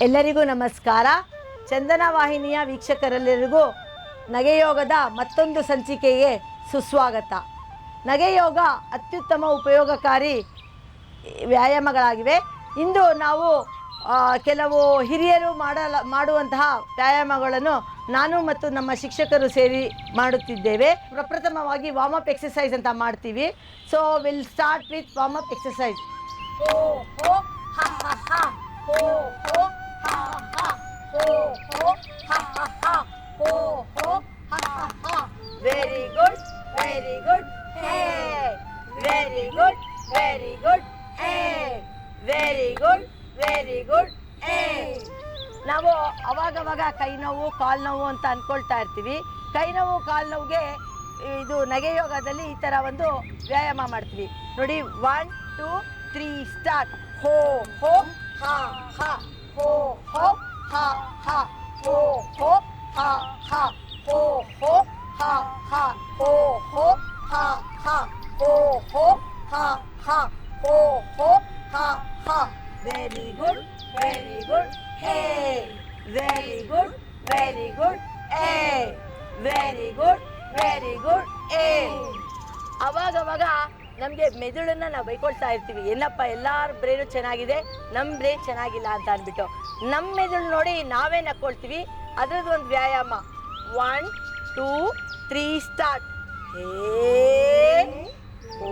ಎಲ್ಲರಿಗೂ ನಮಸ್ಕಾರ. ಚಂದನ ವಾಹಿನಿಯ ವೀಕ್ಷಕರೆಲ್ಲರಿಗೂ ನಗೆಯೋಗದ ಮತ್ತೊಂದು ಸಂಚಿಕೆಗೆ ಸುಸ್ವಾಗತ. ನಗೆಯೋಗ ಅತ್ಯುತ್ತಮ ಉಪಯೋಗಕಾರಿ ವ್ಯಾಯಾಮಗಳಾಗಿವೆ. ಇಂದು ನಾವು ಕೆಲವು ಹಿರಿಯರು ಮಾಡುವಂತಹ ವ್ಯಾಯಾಮಗಳನ್ನು ನಾನು ಮತ್ತು ನಮ್ಮ ಶಿಕ್ಷಕರು ಸೇರಿ ಮಾಡುತ್ತಿದ್ದೇವೆ. ಪ್ರಪ್ರಥಮವಾಗಿ ವಾರ್ಮ್ ಅಪ್ ಎಕ್ಸಸೈಸ್ ಅಂತ ಮಾಡ್ತೀವಿ. So will start with warm up exercise. ಹೋ ಹೋ ಹಾ ಹಾ ಹಾ, ಹೋ ಹೋ ಹಾ ಹಾ, ಹೋ ಹೋ ಹಾ ಹಾ ಹಾ, ಹೋ ಹೋ ಹಾ ಹಾ ಹಾ. Very good, very good, hey. Very good, very good, hey. Very good, very good, ಹೇ. ನಾವು ಅವಾಗವಾಗ ಕೈ ನೋವು ಕಾಲು ನೋವು ಅಂತ ಅಂದ್ಕೊಳ್ತಾ ಇರ್ತೀವಿ. ಕೈ ನೋವು ಕಾಲು ನೋವಿಗೆ ಇದು ನಗೆಯೋಗದಲ್ಲಿ ಈ ಥರ ಒಂದು ವ್ಯಾಯಾಮ ಮಾಡ್ತೀವಿ ನೋಡಿ. 1 2 3 ಸ್ಟಾರ್ಟ್. ಹೋ ಹೋ ಹಾ ಹಾ, ಹೋ ಹೋ ಹಾ ಹಾ, ಹೋ ಹೋ ಹಾ ಹಾ, ಹೋ ಹೋ ಹಾ ಹಾ, ಹೋ ಹೋ ಹಾ ಹಾ, ಹೋ ಹೋ ಹಾ ಹಾ, ಹೋ ಹೋ ಹಾ ಹಾ. Very good, very good, hey. Very good, very good, hey. Very good, very good, ಹೇ. ಅವಾಗವಾಗ ನಮಗೆ ಮೆದುಳನ್ನು ನಾವು ಬೈಕೊಳ್ತಾ ಇರ್ತೀವಿ, ಏನಪ್ಪ ಎಲ್ಲರ ಬ್ರೈನು ಚೆನ್ನಾಗಿದೆ, ನಮ್ಮ ಬ್ರೈನ್ ಚೆನ್ನಾಗಿಲ್ಲ ಅಂತ ಅಂದ್ಬಿಟ್ಟು. ನಮ್ಮ ಮೆದುಳು ನೋಡಿ ನಾವೇ ನಕ್ಕೊಳ್ತೀವಿ. ಅದರದ್ದು ಒಂದು ವ್ಯಾಯಾಮ. 1 2 3 ಸ್ಟಾರ್ಟ್. ಹೇ ಓ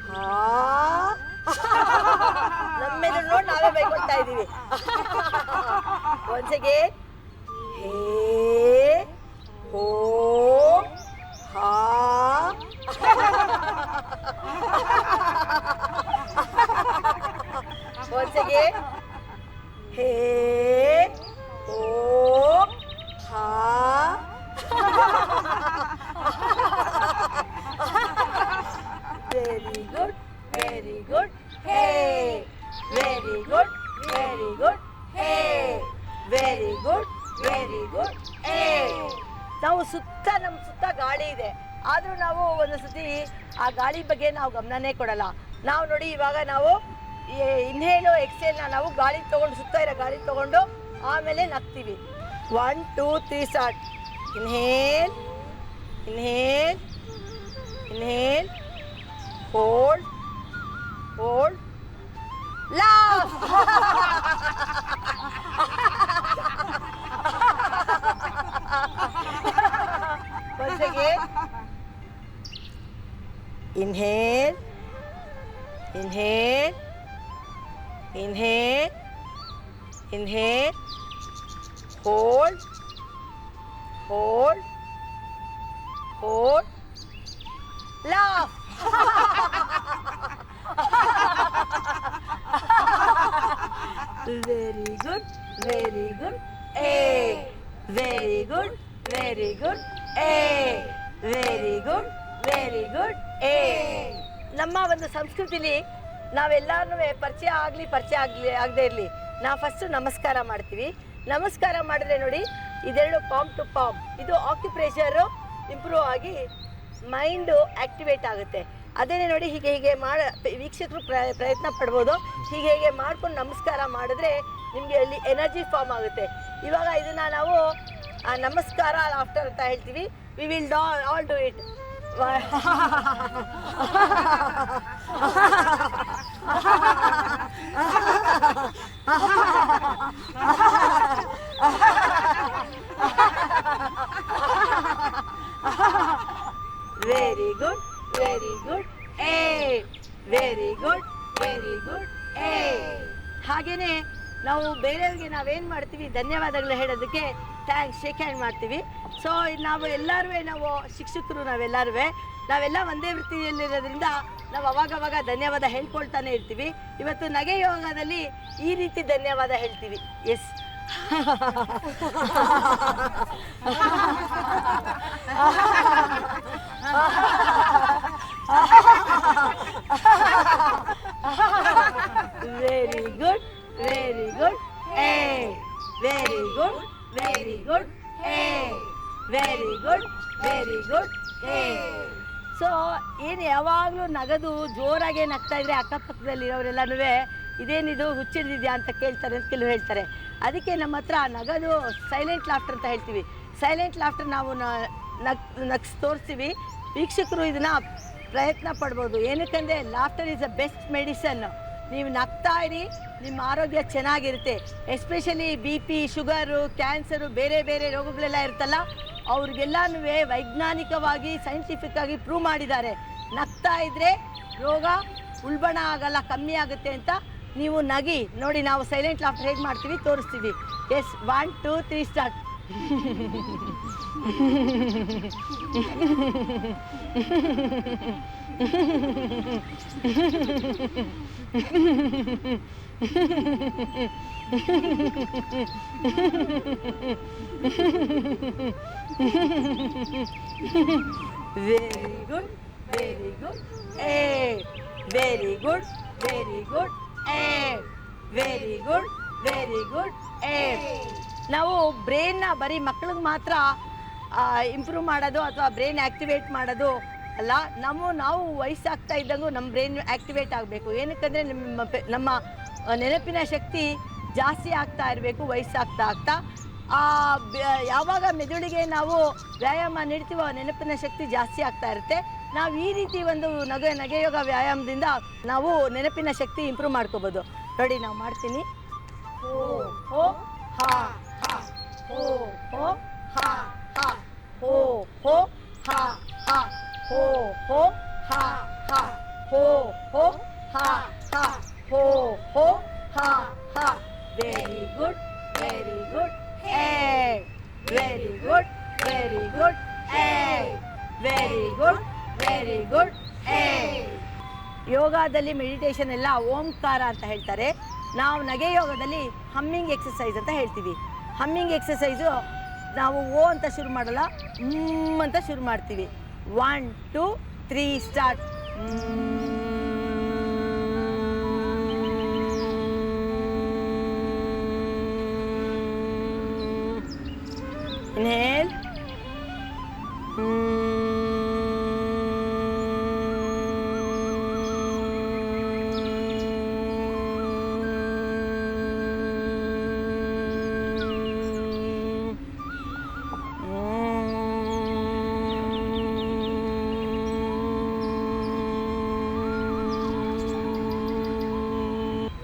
ಹಾ. ನಮ್ಮ ಮೆದುಳು ನೋಡಿ ನಾವೇ ಬೈಕೊಳ್ತಾ ಇದ್ದೀವಿ. ಒಂದ್ಸಗೆ ಹೇ ಓ ಹಾ. once again, he o ha. Very good, very good, hey. Very good, very good, hey. Very good, very good, hey. ನಾವು ನಮ್ಮ ಸುತ್ತ ಗಾಳಿ ಇದೆ, ಆದರೂ ನಾವು ಒಂದು ಸತಿ ಆ ಗಾಳಿ ಬಗ್ಗೆ ನಾವು ಗಮನನೇ ಕೊಡಲ್ಲ. ನಾವು ನೋಡಿ ಇವಾಗ ನಾವು ಇನ್ಹೇಲು ಎಕ್ಸೇಲ್ನ ನಾವು ಗಾಳಿ ತೊಗೊಂಡು ಸುತ್ತ ಇರೋ ಗಾಳಿ ತೊಗೊಂಡು ಆಮೇಲೆ ನಗ್ತೀವಿ. 1 2 3 start. Inhale inhale inhale, hold hold, laugh. once again, inhale inhale inhale inhale, hold hold hold, laugh. Very good, very good, hey. Very good, very good, hey. Very good, very good, hey. ನಮ್ಮ ಒಂದು ಸಂಸ್ಕೃತಿಲಿ ನಾವೆಲ್ಲರೂ ಪರಿಚಯ ಆಗದೆ ಇರಲಿ, ನಾವು first ನಮಸ್ಕಾರ ಮಾಡ್ತೀವಿ. ನಮಸ್ಕಾರ ಮಾಡಿದ್ರೆ ನೋಡಿ, ಇದೆರಡು ಪಾಮ್ ಟು ಪಾಮ್, ಇದು ಆಕ್ಯುಪ್ರೆಷರು ಇಂಪ್ರೂವ್ ಆಗಿ ಮೈಂಡು ಆ್ಯಕ್ಟಿವೇಟ್ ಆಗುತ್ತೆ. ಅದೇನೇ ನೋಡಿ, ಹೀಗೆ ವೀಕ್ಷಕರು ಪ್ರಯತ್ನ ಪಡ್ಬೋದು. ಹೀಗೆ ಮಾಡ್ಕೊಂಡು ನಮಸ್ಕಾರ ಮಾಡಿದ್ರೆ ನಿಮಗೆ ಅಲ್ಲಿ ಎನರ್ಜಿ ಫಾರ್ಮ್ ಆಗುತ್ತೆ. ಇವಾಗ ಇದನ್ನು ನಾವು ನಮಸ್ಕಾರ ಆಫ್ಟರ್ ಅಂತ ಹೇಳ್ತೀವಿ. We will all do it. Very good, very good, hey. Very good, very good, hey. ಹಾಗೇನೆ ನಾವು ಬೇರೆಯವ್ರಿಗೆ ನಾವೇನು ಮಾಡ್ತೀವಿ, ಧನ್ಯವಾದಗಳು ಹೇಳೋದಕ್ಕೆ ಥ್ಯಾಂಕ್ಸ್ ಶೇಕ್ ಹ್ಯಾಂಡ್ ಮಾಡ್ತೀವಿ. ಸೊ ನಾವು ಎಲ್ಲರೂ ನಾವು ಶಿಕ್ಷಕರು ನಾವೆಲ್ಲ ಒಂದೇ ವೃತ್ತಿಯಲ್ಲಿರೋದ್ರಿಂದ ನಾವು ಅವಾಗವಾಗ ಧನ್ಯವಾದ ಹೇಳ್ಕೊಳ್ತಾನೆ ಇರ್ತೀವಿ. ಇವತ್ತು ನಗೆಯೋಗದಲ್ಲಿ ಈ ರೀತಿ ಧನ್ಯವಾದ ಹೇಳ್ತೀವಿ. Yes. Very good, very good, hey. Very good, very good, hey. Very good, very good, hey. So ಏನು ಯಾವಾಗಲೂ ನಗದು ಜೋರಾಗೆ ನಗ್ತಾ ಇದ್ರೆ ಅಕ್ಕಪಕ್ಕದಲ್ಲಿರೋರೆಲ್ಲನೂ ಇದೇನಿದು ಹುಚ್ಚಿಡ್ದಿದ್ಯಾ ಅಂತ ಕೇಳ್ತಾರೆ ಅಂತ ಕೆಲವು ಹೇಳ್ತಾರೆ. ಅದಕ್ಕೆ ನಮ್ಮ ಹತ್ರ ನಗದು ಸೈಲೆಂಟ್ ಲಾಫ್ಟರ್ ಅಂತ ಹೇಳ್ತೀವಿ. ಸೈಲೆಂಟ್ ಲಾಫ್ಟರ್ ನಾವು ನಗ್ಸ್ ತೋರಿಸ್ತೀವಿ. ವೀಕ್ಷಕರು ಇದನ್ನು ಪ್ರಯತ್ನ ಪಡ್ಬೋದು. ಏನಕ್ಕಂದರೆ laughter is a best medicine. ನೀವು ನಗ್ತಾ ಇರಿ, ನಿಮ್ಮ ಆರೋಗ್ಯ ಚೆನ್ನಾಗಿರುತ್ತೆ. ಎಸ್ಪೆಷಲಿ BP, ಶುಗರು, ಕ್ಯಾನ್ಸರು, ಬೇರೆ ಬೇರೆ ರೋಗಗಳೆಲ್ಲ ಇರುತ್ತಲ್ಲ, ಅವ್ರಿಗೆಲ್ಲನೂ ವೈಜ್ಞಾನಿಕವಾಗಿ ಸೈಂಟಿಫಿಕ್ ಆಗಿ ಪ್ರೂವ್ ಮಾಡಿದ್ದಾರೆ. ನಗ್ತಾ ಇದ್ದರೆ ರೋಗ ಉಲ್ಬಣ ಆಗಲ್ಲ, ಕಮ್ಮಿ ಆಗುತ್ತೆ ಅಂತ. ನೀವು ನಗಿ ನೋಡಿ. ನಾವು ಸೈಲೆಂಟ್ ಲಾಫ್ಟರ್ ಹೇಗೆ ಮಾಡ್ತೀವಿ ತೋರಿಸ್ತೀವಿ. Yes, 1 2 3 start. Very good, very good, very good, very good, very good, very good. ನಾವು ಬ್ರೈನ್ನ ಬರೀ ಮಕ್ಕಳಿಗೆ ಮಾತ್ರ ಇಂಪ್ರೂವ್ ಮಾಡೋದು ಅಥವಾ ಬ್ರೈನ್ ಆ್ಯಕ್ಟಿವೇಟ್ ಮಾಡೋದು ಅಲ್ಲ, ನಾವು ವಯಸ್ಸಾಗ್ತಾ ಇದ್ದಂಗೂ ನಮ್ಮ ಬ್ರೈನ್ ಆ್ಯಕ್ಟಿವೇಟ್ ಆಗಬೇಕು. ಏನಕ್ಕಂದರೆ ನಮ್ಮ ನೆನಪಿನ ಶಕ್ತಿ ಜಾಸ್ತಿ ಆಗ್ತಾ ಇರಬೇಕು ವಯಸ್ಸಾಗ್ತಾ. ಯಾವಾಗ ಮೆದುಳಿಗೆ ನಾವು ವ್ಯಾಯಾಮ ನೀಡ್ತೀವೋ ನೆನಪಿನ ಶಕ್ತಿ ಜಾಸ್ತಿ ಆಗ್ತಾ ಇರುತ್ತೆ. ನಾವು ಈ ರೀತಿ ಒಂದು ನಗೆಯೋಗ ವ್ಯಾಯಾಮದಿಂದ ನಾವು ನೆನಪಿನ ಶಕ್ತಿ ಇಂಪ್ರೂವ್ ಮಾಡ್ಕೋಬೋದು. ನೋಡಿ, ನಾವು ಮಾಡ್ತೀನಿ. ಹೋ ಹೋ ಹಾ ಹಾ, ಹೋ ಹೋ ಹಾ ಹಾ, ಹೋ ಹೋ ಹಾ ಹಾ, ಹೋ ಹೋ ಹಾ ಹಾ, ಹೋ ಹೋ ಹಾ ಹಾ, ಹೋ ಹೋ ಹಾ ಹಾ. Very good, very good, very good, very good, very good, very good. ಯೋಗದಲ್ಲಿ ಮೆಡಿಟೇಷನ್ ಎಲ್ಲ ಓಂಕಾರ ಅಂತ ಹೇಳ್ತಾರೆ. ನಾವು ನಗೆ ಯೋಗದಲ್ಲಿ ಹಮ್ಮಿಂಗ್ ಎಕ್ಸಸೈಸ್ ಅಂತ ಹೇಳ್ತೀವಿ. ಹಮ್ಮಿಂಗ್ ಎಕ್ಸಸೈಸು ನಾವು ಓ ಅಂತ ಶುರು ಮಾಡಲ್ಲ, ಅಂತ ಶುರು ಮಾಡ್ತೀವಿ. 1 2 3 start. Inhale,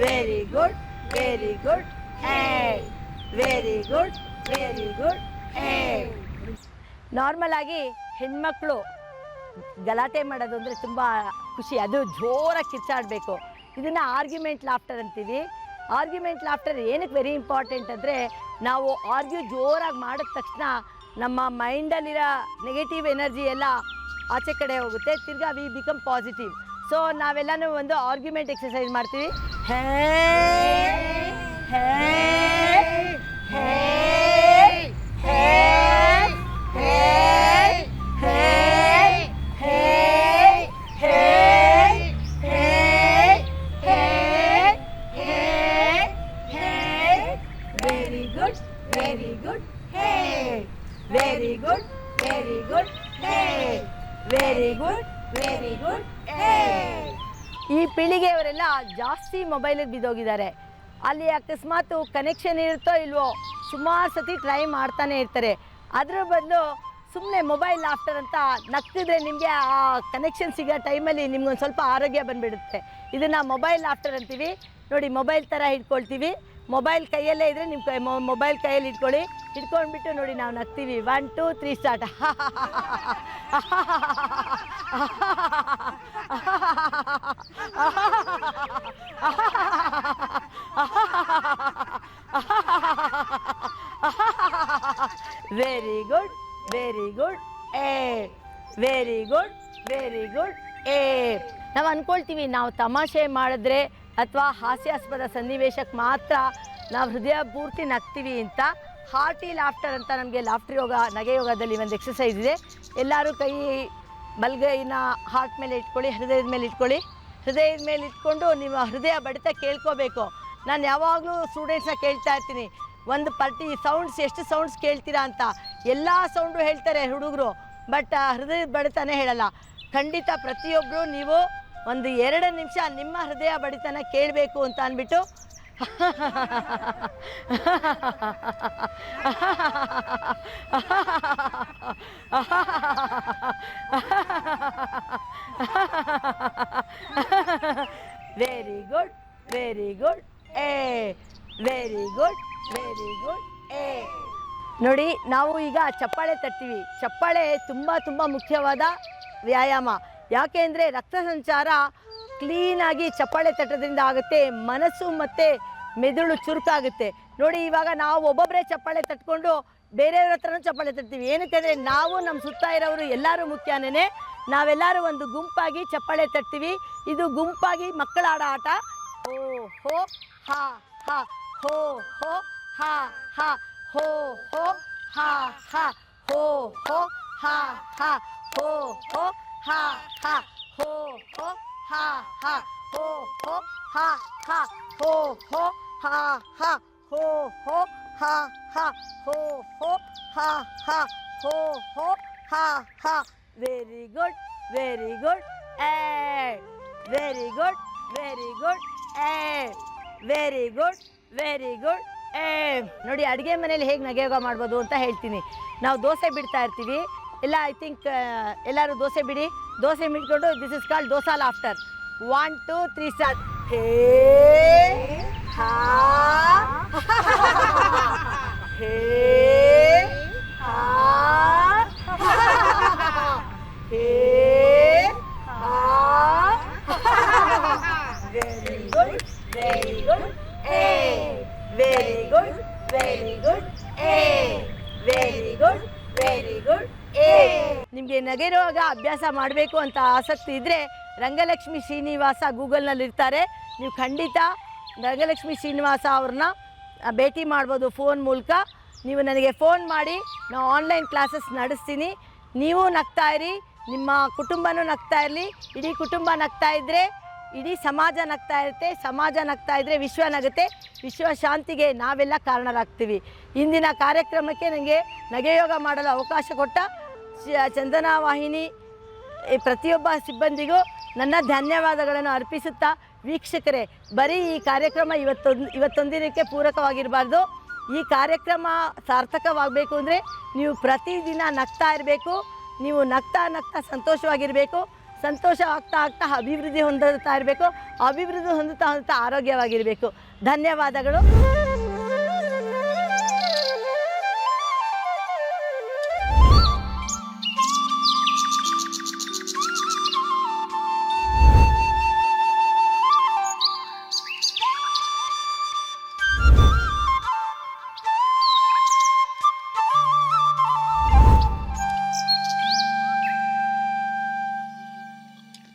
very good, very good, very good, very good. Normal ಆಗಿ ಹೆಣ್ಮಕ್ಳು ಗಲಾಟೆ ಮಾಡೋದು ಅಂದರೆ ತುಂಬ ಖುಷಿ, ಅದು ಜೋರಾಗಿ ಕಿರ್ಚಾಡಬೇಕು. ಇದನ್ನು ಆರ್ಗ್ಯುಮೆಂಟ್ ಲಾಫ್ಟರ್ ಅಂತೀವಿ. ಆರ್ಗ್ಯುಮೆಂಟ್ ಲಾಫ್ಟರ್ ಏನಕ್ಕೆ ವೆರಿ ಇಂಪಾರ್ಟೆಂಟ್ ಅಂದರೆ, ನಾವು ಆರ್ಗ್ಯೂ ಜೋರಾಗಿ ಮಾಡಿದ ತಕ್ಷಣ ನಮ್ಮ ಮೈಂಡಲ್ಲಿರೋ ನೆಗೆಟಿವ್ ಎನರ್ಜಿ ಎಲ್ಲ ಆಚೆ ಕಡೆ ಹೋಗುತ್ತೆ, ತಿರ್ಗಾ ವಿ ಬಿಕಮ್ ಪಾಸಿಟಿವ್. ಸೊ ನಾವೆಲ್ಲನೂ ಒಂದು ಆರ್ಗ್ಯುಮೆಂಟ್ ಎಕ್ಸಸೈಸ್ ಮಾಡ್ತೀವಿ. ಹೇ ಹೇ ಹೇ ಹೇ ಹೇ ಹೇ ಹೇ ಹೇ ಹೇ ಹೇ ಹೇ ಹೇ. Very good, very good, hey. Very good, very good, hey. Very good, very good, ಹೇ. ಈ ಪೀಳಿಗೆಯವರೆಲ್ಲ ಜಾಸ್ತಿ ಮೊಬೈಲಿಗೆ ಬಿದ್ದೋಗಿದ್ದಾರೆ. ಅಲ್ಲಿ ಅಕಸ್ಮಾತ್ ಕನೆಕ್ಷನ್ ಇರುತ್ತೋ ಇಲ್ವೋ ಸುಮಾರು ಸತಿ ಟ್ರೈ ಮಾಡ್ತಾನೆ ಇರ್ತಾರೆ. ಅದರ ಬದಲು ಸುಮ್ಮನೆ ಮೊಬೈಲ್ ಲಾಫ್ಟರ್ ಅಂತ ನಗ್ತಿದ್ರೆ ನಿಮಗೆ ಆ ಕನೆಕ್ಷನ್ ಸಿಗೋ ಟೈಮಲ್ಲಿ ನಿಮ್ಗೊಂದು ಸ್ವಲ್ಪ ಆರೋಗ್ಯ ಬಂದುಬಿಡುತ್ತೆ. ಇದನ್ನು ಮೊಬೈಲ್ ಲಾಫ್ಟರ್ ಅಂತೀವಿ. ನೋಡಿ, ಮೊಬೈಲ್ ಥರ ಹಿಡ್ಕೊಳ್ತೀವಿ. ಮೊಬೈಲ್ ಕೈಯಲ್ಲೇ ಇದ್ದರೆ ನಿಮ್ಮ ಮೊಬೈಲ್ ಕೈಯಲ್ಲಿ ಹಿಡ್ಕೊಂಡ್ಬಿಟ್ಟು ನೋಡಿ ನಾವು ನಗ್ತೀವಿ. 1 2 3 start. Very good, very good, very good, very good. ನಾವು ಅಂದ್ಕೊಳ್ತೀವಿ ನಾವು ತಮಾಷೆ ಮಾಡಿದ್ರೆ ಅಥವಾ ಹಾಸ್ಯಾಸ್ಪದ ಸನ್ನಿವೇಶಕ್ಕೆ ಮಾತ್ರ ನಾವು ಹೃದಯ ಪೂರ್ತಿ ನಗ್ತೀವಿ ಅಂತ. ಹಾರ್ಟಿ ಲಾಫ್ಟರ್ ಅಂತ ನಮಗೆ ಲಾಫ್ಟರ್ ಯೋಗ, ನಗೆ ಯೋಗದಲ್ಲಿ ಒಂದು ಎಕ್ಸಸೈಸ್ ಇದೆ. ಎಲ್ಲರೂ ಕೈ ಬಲಗೈನ ಹಾರ್ಟ್ ಮೇಲೆ ಇಟ್ಕೊಳ್ಳಿ, ಹೃದಯದ ಮೇಲೆ ಇಟ್ಕೊಳ್ಳಿ. ಹೃದಯದ ಮೇಲೆ ಇಟ್ಕೊಂಡು ನೀವು ಹೃದಯ ಬಡಿತ ಕೇಳ್ಕೋಬೇಕು. ನಾನು ಯಾವಾಗಲೂ ಸ್ಟೂಡೆಂಟ್ಸ್ನ ಕೇಳ್ತಾ ಇರ್ತೀನಿ, ಒಂದು ಸೌಂಡ್ಸ್ ಎಷ್ಟು ಸೌಂಡ್ಸ್ ಕೇಳ್ತೀರಾ ಅಂತ. ಎಲ್ಲ ಸೌಂಡು ಹೇಳ್ತಾರೆ ಹುಡುಗರು, ಬಟ್ ಹೃದಯದ ಬಡಿತನೇ ಹೇಳಲ್ಲ. ಖಂಡಿತ ಪ್ರತಿಯೊಬ್ಬರು ನೀವು ಒಂದು 2 ನಿಮಿಷ ನಿಮ್ಮ ಹೃದಯ ಬಡಿತನ ಕೇಳಬೇಕು ಅಂತ ಅಂದ್ಬಿಟ್ಟು ವೆರಿ ಗುಡ್ ವೆರಿ ಗುಡ್ ಏ ವೆರಿ ಗುಡ್ ವೆರಿ ಗುಡ್ ಏ. ನೋಡಿ, ನಾವು ಈಗ ಚಪ್ಪಾಳೆ ತಟ್ತೀವಿ. ಚಪ್ಪಾಳೆ ತುಂಬ ತುಂಬ ಮುಖ್ಯವಾದ ವ್ಯಾಯಾಮ. ಯಾಕೆ ಅಂದರೆ ರಕ್ತ ಸಂಚಾರ ಕ್ಲೀನಾಗಿ ಚಪ್ಪಾಳೆ ತಟ್ಟೋದ್ರಿಂದ ಆಗುತ್ತೆ, ಮನಸ್ಸು ಮತ್ತು ಮೆದುಳು ಚುರುಕಾಗುತ್ತೆ. ನೋಡಿ, ಇವಾಗ ನಾವು ಒಬ್ಬೊಬ್ಬರೇ ಚಪ್ಪಾಳೆ ತಟ್ಕೊಂಡು ಬೇರೆಯವ್ರ ಹತ್ರನೂ ಚಪ್ಪಾಳೆ ತಟ್ತೀವಿ. ಏನಕ್ಕೆ ನಾವು ನಮ್ಮ ಸುತ್ತ ಇರೋರು ಎಲ್ಲರೂ ಮುಖ್ಯನೇ. ನಾವೆಲ್ಲರೂ ಒಂದು ಗುಂಪಾಗಿ ಚಪ್ಪಾಳೆ ತಟ್ತೀವಿ. ಇದು ಗುಂಪಾಗಿ ಮಕ್ಕಳಾಡೋ ಆಟ. ಹೋ ಹೋ ಹಾ ಹಾ ಹೋ ಹೋ ಹಾ ಹಾ ಹೋ ಹೋ ಹಾ ಹಾ ಹೋ ಹೋ ಹಾ ಹಾ ಹೋ ಹೋ ಹಾ ಹಾ ಹೋ ಹೋ ಹಾ ಹಾ ಹೋ ಹೋ ಹಾ ಹಾ ಹೋ ಹೋ ಹಾ ಹಾ ಹೋ ಹೋ ಹಾ ಹಾ ಹೋ ಹೋ ಹಾ ಹಾ ಹೋ ಹೋ ಹಾ ಹಾ. ವೆರಿ ಗುಡ್ ವೆರಿ ಗುಡ್ ಏ ವೆರಿ ಗುಡ್ ವೆರಿ ಗುಡ್ ಏ ವೆರಿ ಗುಡ್ ವೆರಿ ಗುಡ್ ಏ. ನೋಡಿ, ಅಡುಗೆ ಮನೇಲಿ ಹೇಗೆ ನಗೆಯೋಗ ಮಾಡ್ಬೋದು ಅಂತ ಹೇಳ್ತೀನಿ. ನಾವು ದೋಸೆ ಬಿಡ್ತಾ ಇರ್ತೀವಿ ಎಲ್ಲ. ಐ ಥಿಂಕ್ ಎಲ್ಲರೂ ದೋಸೆ ಬಿಡಿ. ದೋಸೆ ಬಿಟ್ಕೊಂಡು this is called dosa laughter. 1 2 3 start. ಹೇ ಹಾ ಹೇ ಹಾ ಹೇ ಹಾ. ವೆರಿ ಗುಡ್ ವೆರಿ ಗುಡ್ ಏ ವೆರಿ ಗುಡ್ ವೆರಿ ಗುಡ್ ಏ ವೆರಿ ಗುಡ್ ವೆರಿ ಗುಡ್ ಏ. ನಿಮಗೆ ನಗೆರೋಗ ಅಭ್ಯಾಸ ಮಾಡಬೇಕು ಅಂತ ಆಸಕ್ತಿ ಇದ್ದರೆ ರಂಗಲಕ್ಷ್ಮಿ ಶ್ರೀನಿವಾಸ ಗೂಗಲ್ನಲ್ಲಿ ಇರ್ತಾರೆ. ನೀವು ಖಂಡಿತ ರಂಗಲಕ್ಷ್ಮಿ ಶ್ರೀನಿವಾಸ ಅವ್ರನ್ನ ಭೇಟಿ ಮಾಡ್ಬೋದು ಫೋನ್ ಮೂಲಕ. ನೀವು ನನಗೆ ಫೋನ್ ಮಾಡಿ, ನಾವು ಆನ್ಲೈನ್ ಕ್ಲಾಸಸ್ ನಡೆಸ್ತೀನಿ. ನೀವು ನಗ್ತಾ ಇರಿ, ನಿಮ್ಮ ಕುಟುಂಬನೂ ನಗ್ತಾ ಇರಲಿ. ಇಡೀ ಕುಟುಂಬ ನಗ್ತಾ ಇದ್ದರೆ ಇಡೀ ಸಮಾಜ ನಗ್ತಾ ಇರುತ್ತೆ. ಸಮಾಜ ನಗ್ತಾ ಇದ್ದರೆ ವಿಶ್ವ ನಗುತ್ತೆ. ವಿಶ್ವ ಶಾಂತಿಗೆ ನಾವೆಲ್ಲ ಕಾರಣರಾಗ್ತೀವಿ. ಇಂದಿನ ಕಾರ್ಯಕ್ರಮಕ್ಕೆ ನನಗೆ ನಗೆಯೋಗ ಮಾಡಲು ಅವಕಾಶ ಕೊಟ್ಟ ಚಂದನಾ ವಾಹಿನಿ ಪ್ರತಿಯೊಬ್ಬ ಸಿಬ್ಬಂದಿಗೂ ನನ್ನ ಧನ್ಯವಾದಗಳನ್ನು ಅರ್ಪಿಸುತ್ತಾ, ವೀಕ್ಷಕರೇ, ಬರೀ ಈ ಕಾರ್ಯಕ್ರಮ ಇವತ್ತೊಂದಿನಕ್ಕೆ ಪೂರಕವಾಗಿರಬಾರ್ದು. ಈ ಕಾರ್ಯಕ್ರಮ ಸಾರ್ಥಕವಾಗಬೇಕು ಅಂದರೆ ನೀವು ಪ್ರತಿದಿನ ನಗ್ತಾ ಇರಬೇಕು. ನೀವು ನಗ್ತಾ ನಗ್ತಾ ಸಂತೋಷವಾಗಿರಬೇಕು. ಸಂತೋಷ ಆಗ್ತಾ ಆಗ್ತಾ ಅಭಿವೃದ್ಧಿ ಹೊಂದುತ್ತಾ ಇರಬೇಕು. ಅಭಿವೃದ್ಧಿ ಹೊಂದುತ್ತಾ ಆರೋಗ್ಯವಾಗಿರಬೇಕು. ಧನ್ಯವಾದಗಳು.